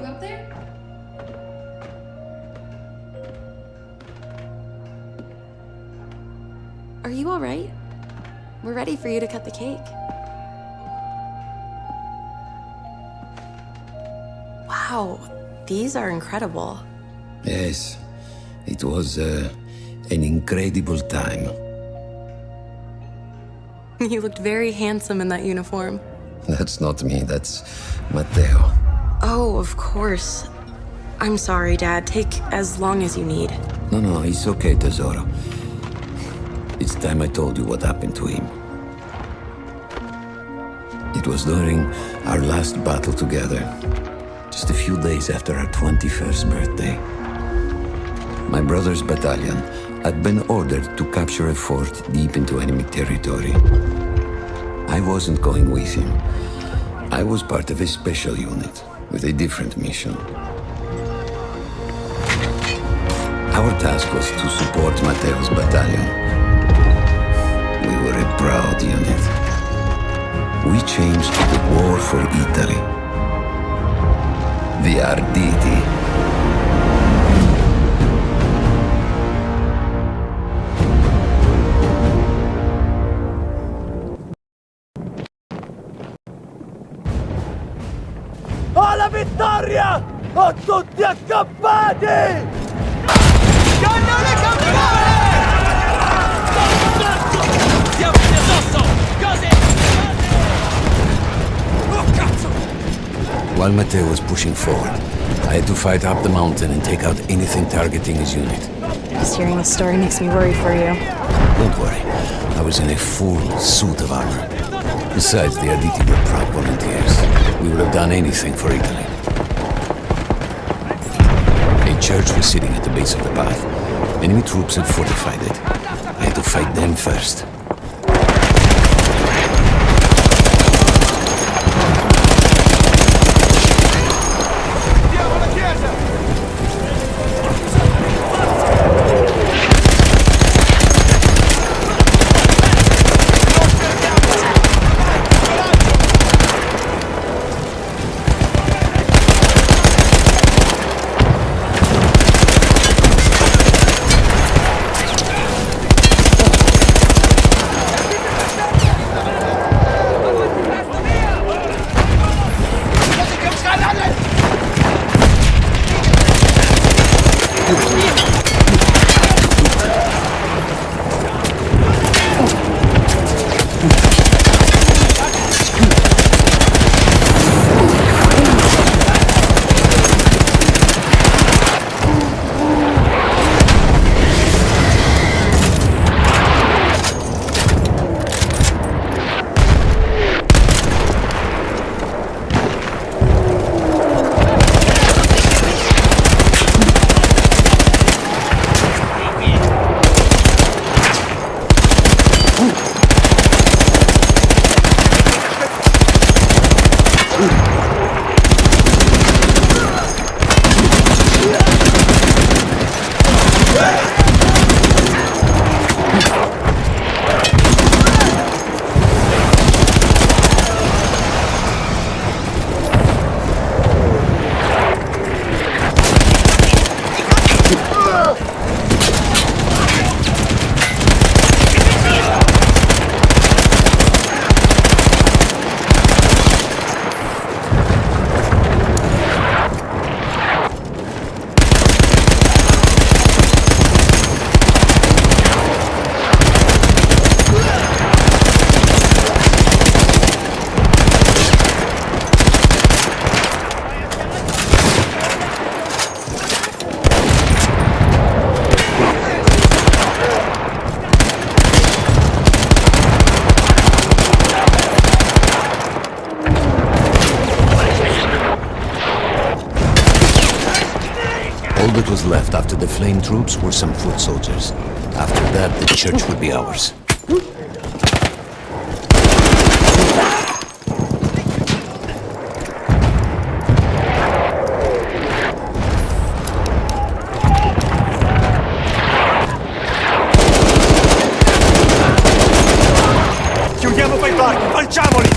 you up there? Are you all right? We're ready for you to cut the cake. Wow, these are incredible. Yes, it was an incredible time. You looked very handsome in that uniform. That's not me, that's Matteo. Oh, of course. I'm sorry, Dad. Take as long as you need. No, it's okay, Tesoro. It's time I told you what happened to him. It was during our last battle together, just a few days after our 21st birthday. My brother's battalion had been ordered to capture a fort deep into enemy territory. I wasn't going with him. I was part of a special unit with a different mission. Our task was to support Matteo's battalion. We were a proud unit. We changed to the war for Italy. The Arditi. Alla vittoria! O tutti accappati! Danno le campane! Siamo in addosso! Così! Oh, cazzo! While Matteo was pushing forward, I had to fight up the mountain and take out anything targeting his unit. Just hearing the story makes me worry for you. Don't worry, I was in a full suit of armor. Besides, the Arditi were proud volunteers. We would have done anything for Italy. A church was sitting at the base of the path. Enemy troops had fortified it. I had to fight them first. All that was left after the flame troops were some foot soldiers. After that, the church would be ours. Chiudiamo quei barchi, falciamoli!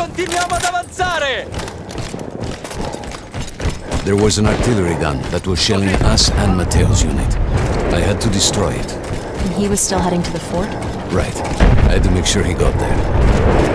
Continuiamo ad avanzare! There was an artillery gun that was shelling us and Matteo's unit. I had to destroy it. And he was still heading to the fort? Right. I had to make sure he got there.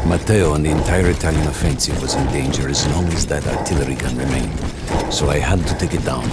Matteo and the entire Italian offensive was in danger as long as that artillery gun remained, so I had to take it down.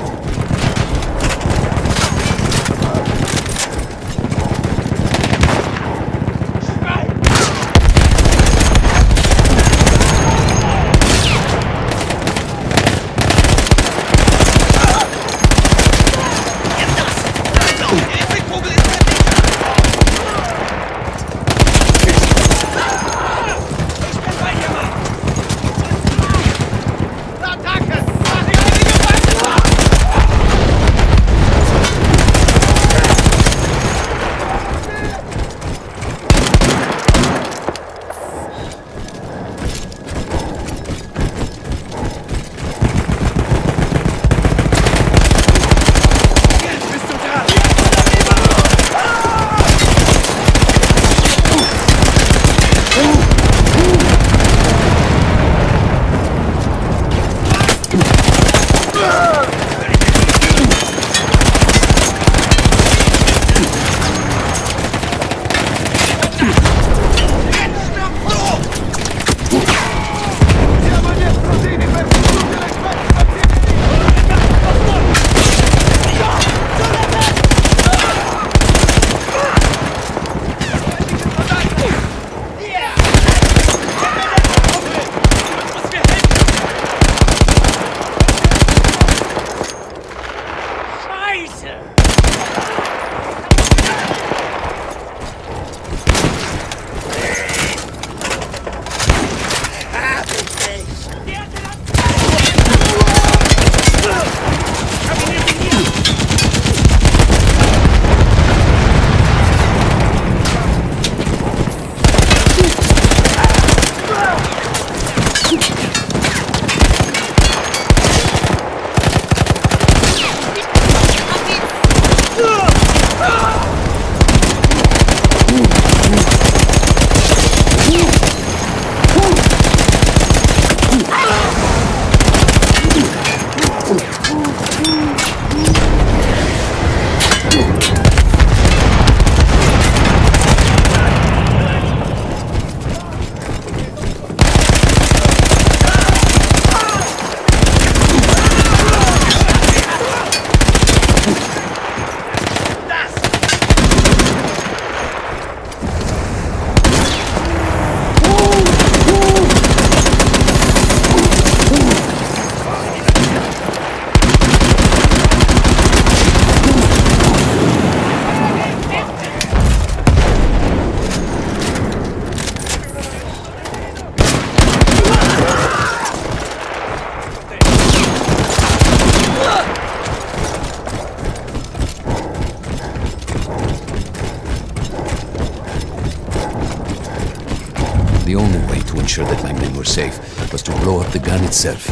safe was to blow up the gun itself.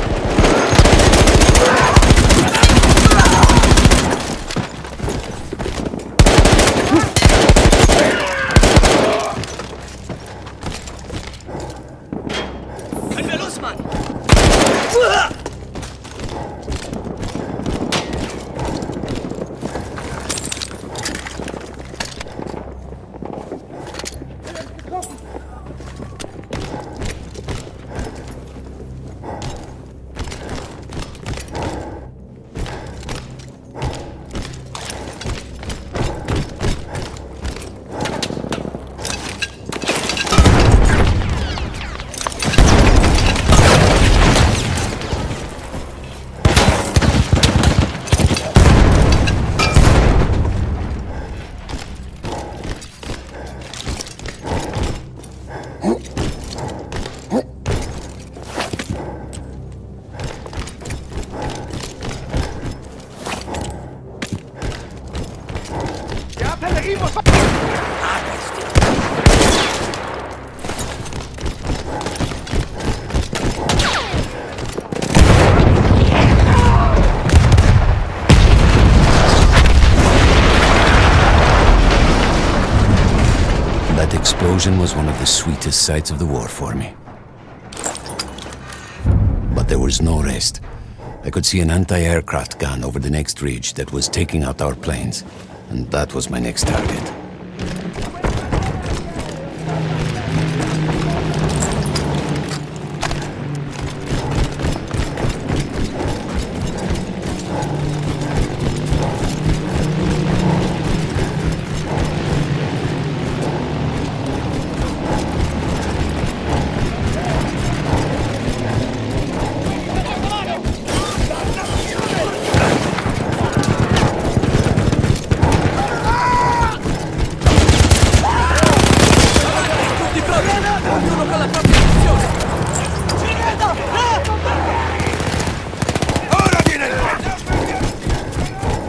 Können wir los, Mann? That explosion was one of the sweetest sights of the war for me. But there was no rest. I could see an anti-aircraft gun over the next ridge that was taking out our planes, and that was my next target.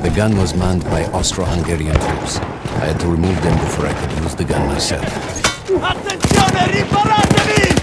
The gun was manned by Austro-Hungarian troops. I had to remove them before I could use the gun myself. Attenzione, riparatevi!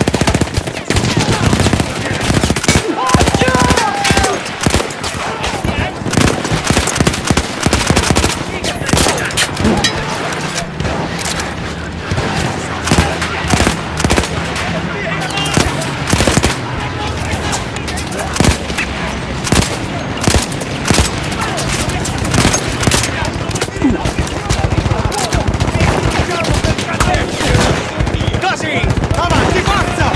Così! Avanti, forza!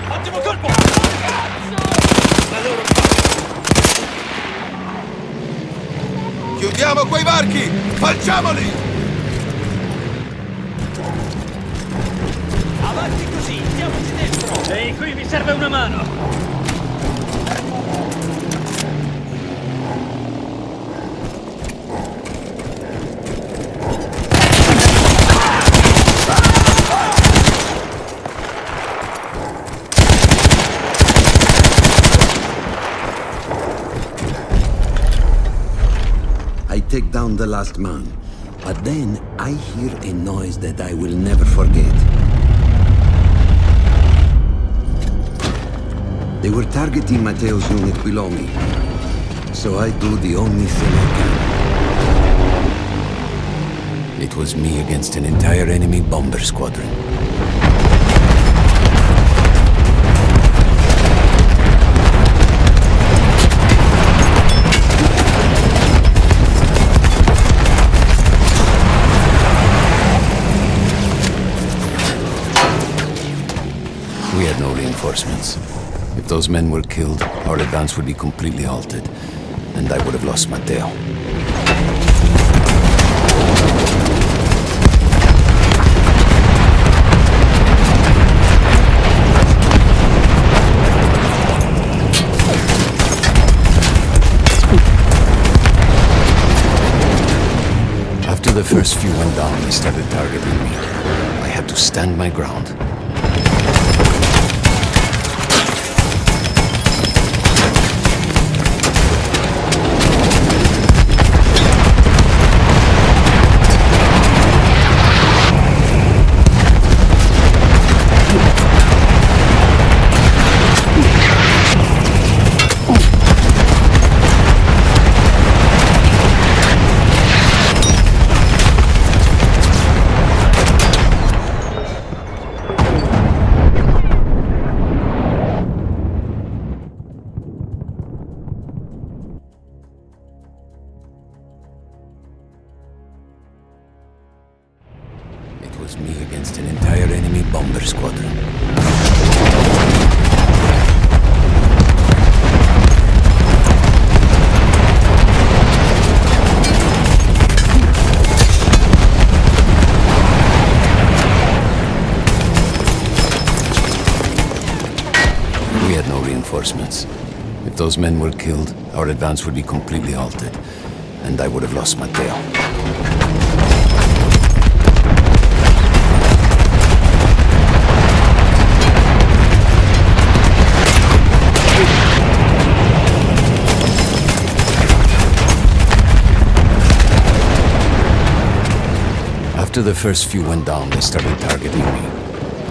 Ottimo colpo! Chiudiamo quei varchi! Falciamoli! Avanti così, diamoci dentro! Ehi, qui mi serve una mano! I take down the last man, but then I hear a noise that I will never forget. They were targeting Matteo's unit below me, so I do the only thing I can. It was me against an entire enemy bomber squadron. We had no reinforcements. If those men were killed, our advance would be completely halted, and I would have lost Matteo. After the first few went down, they started targeting me. I had to to stand my ground. It was me against an entire enemy bomber squadron. We had no reinforcements. If those men were killed, our advance would be completely halted, and I would have lost Matteo. After the first few went down, they started targeting me.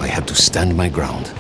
I had to stand my ground.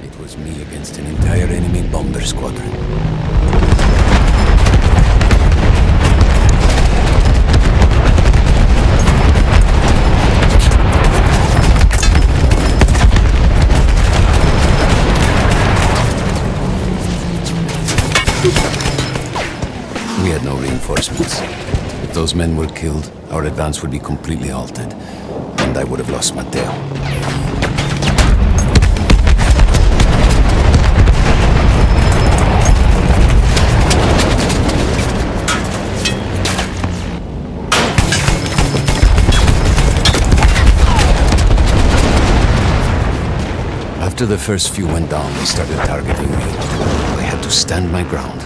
It was me against an entire enemy bomber squadron. We had no reinforcements. If those men were killed, our advance would be completely halted, and I would have lost Matteo. After the first few went down, they started targeting me. I had to stand my ground.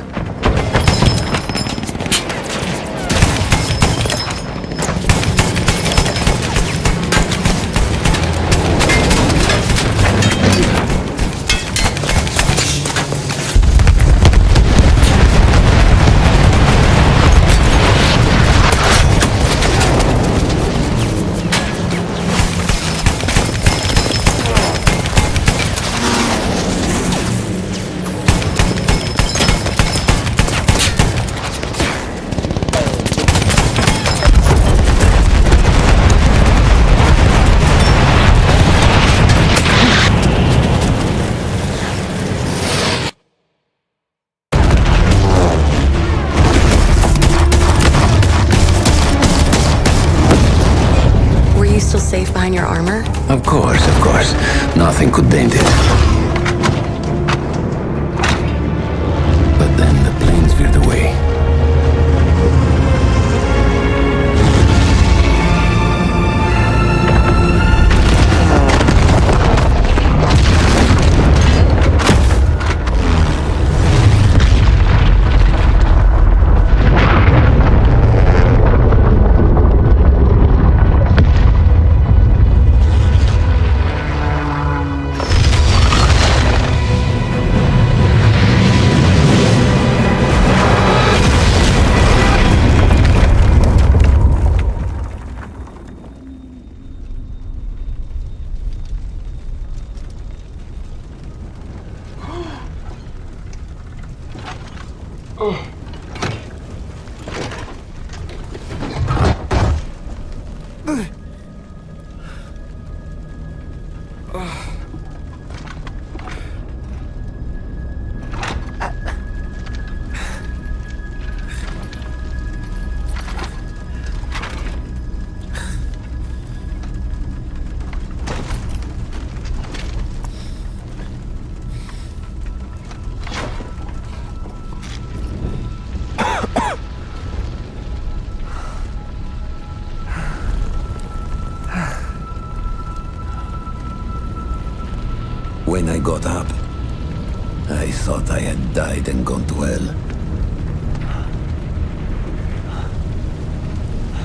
Still safe behind your armor? Of course. Nothing could dent it. But then the planes veered away. When I got up, I thought I had died and gone to hell.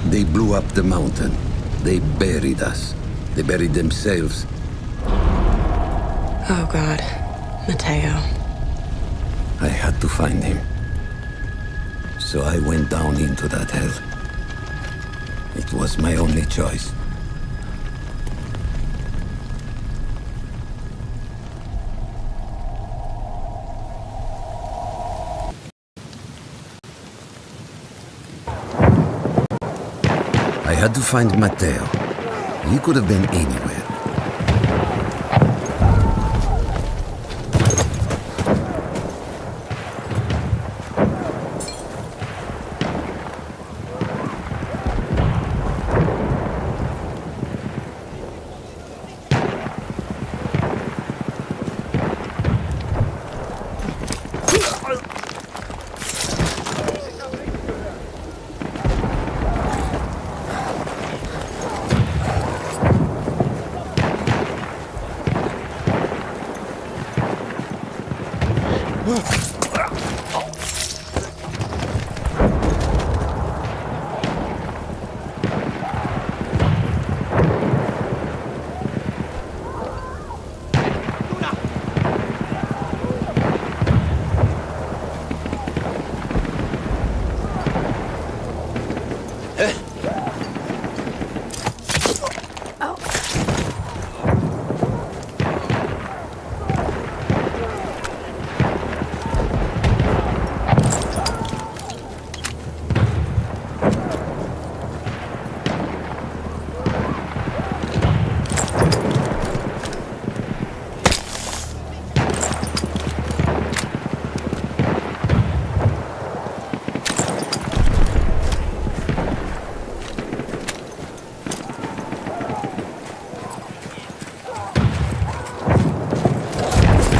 They blew up the mountain. They buried us. They buried themselves. Oh, God. Mateo. I had to find him. So I went down into that hell. It was my only choice. I had to find Mateo. He could have been anywhere.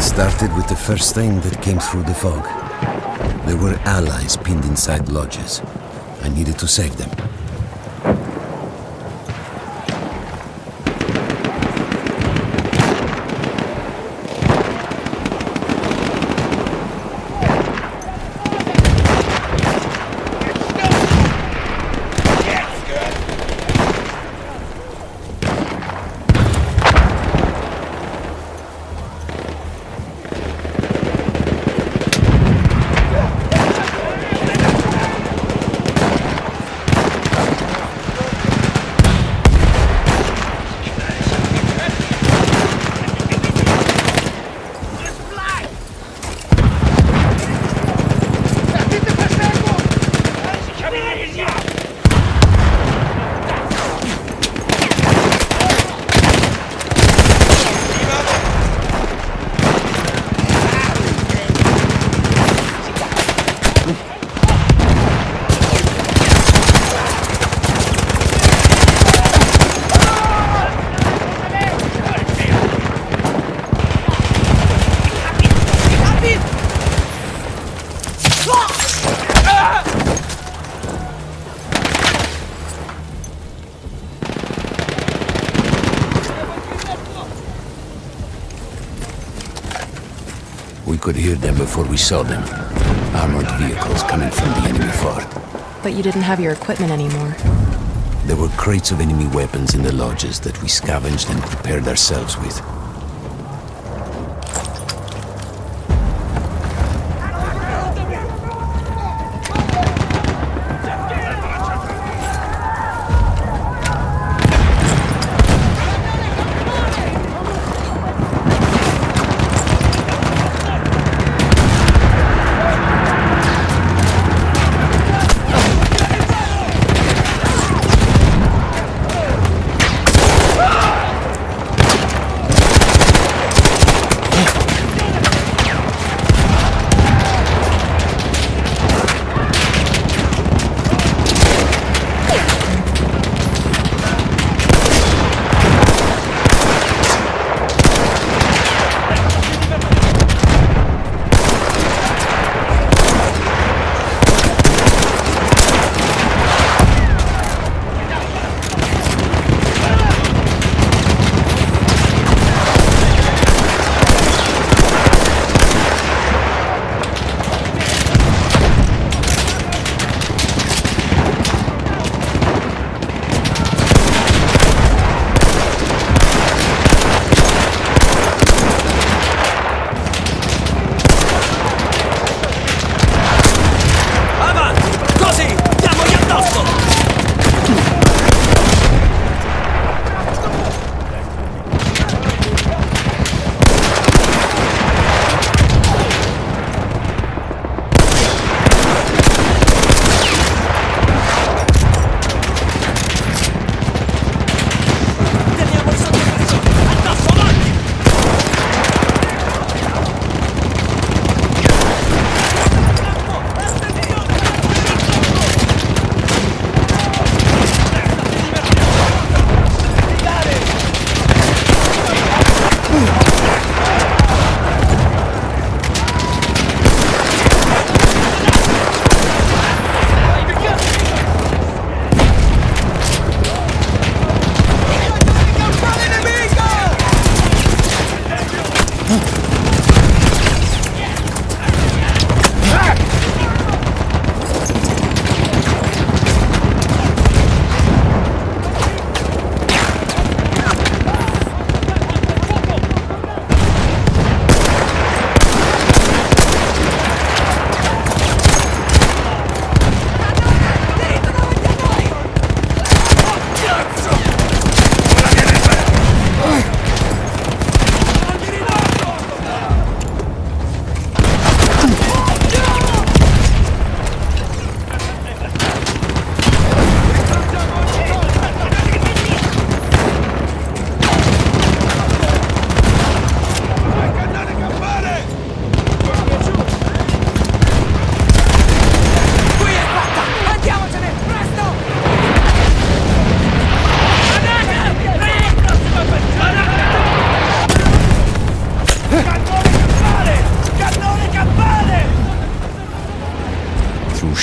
Started with the first thing that came through the fog. There were allies pinned inside lodges. I needed to save them. We could hear them before we saw them. Armored vehicles coming from the enemy fort. But you didn't have your equipment anymore. There were crates of enemy weapons in the lodges that we scavenged and prepared ourselves with.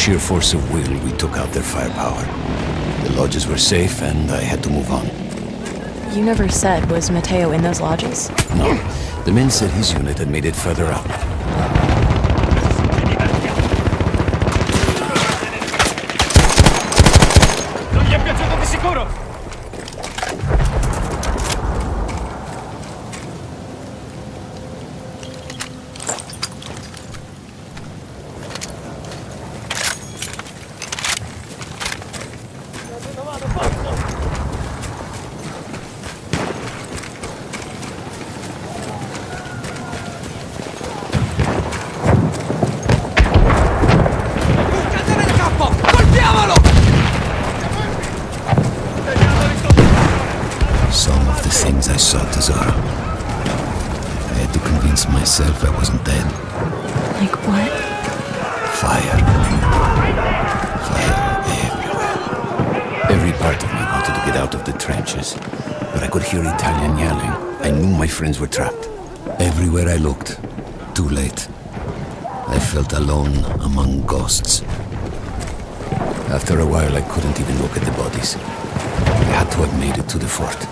sheer force of will, we took out their firepower. The lodges were safe, and I had to move on. You never said, was Mateo in those lodges? No, the men said his unit had made it further out. Non gli è piaciuto di sicuro! Cannone in campo! Colpiamolo! Some of the things I saw, Tesoro. I had to convince myself I wasn't dead. Like what? Fire. Fire everywhere. Every part of me wanted to get out of the trenches, but I could hear Italian yelling. I knew my friends were trapped. Everywhere I looked. Too late. I felt alone among ghosts. After a while, I couldn't even look at the bodies. I had to have made it to the fort.